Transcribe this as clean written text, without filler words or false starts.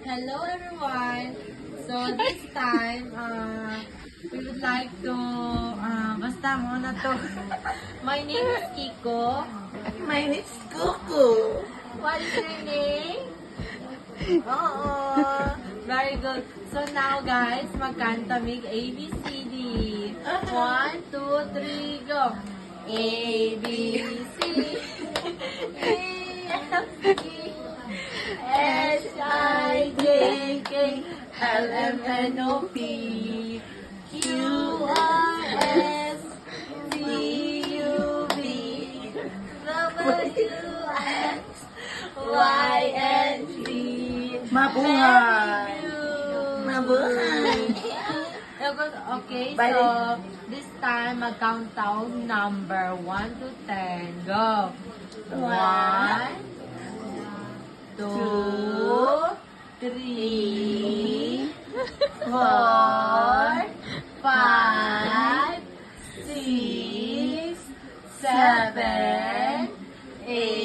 Hello everyone! So this time, we would like to, basta muna to. My name is Kiko. My name is Cuckoo. What is your name? Oo. Very good. So now guys, magkanta mig ABCD. 1, 2, 3, go! A, B, C, D, F, G, H, I, J, K, L, M, N, O, P, Q, R, S, T, U, V, W, X, Y, and Z. Mabuhay. Thank you. Mabuhay. Okay, Bye. so this time mag-countdown number 1 to 10. Go! 1, 2, 3, 4, 5, 6, 7, 8,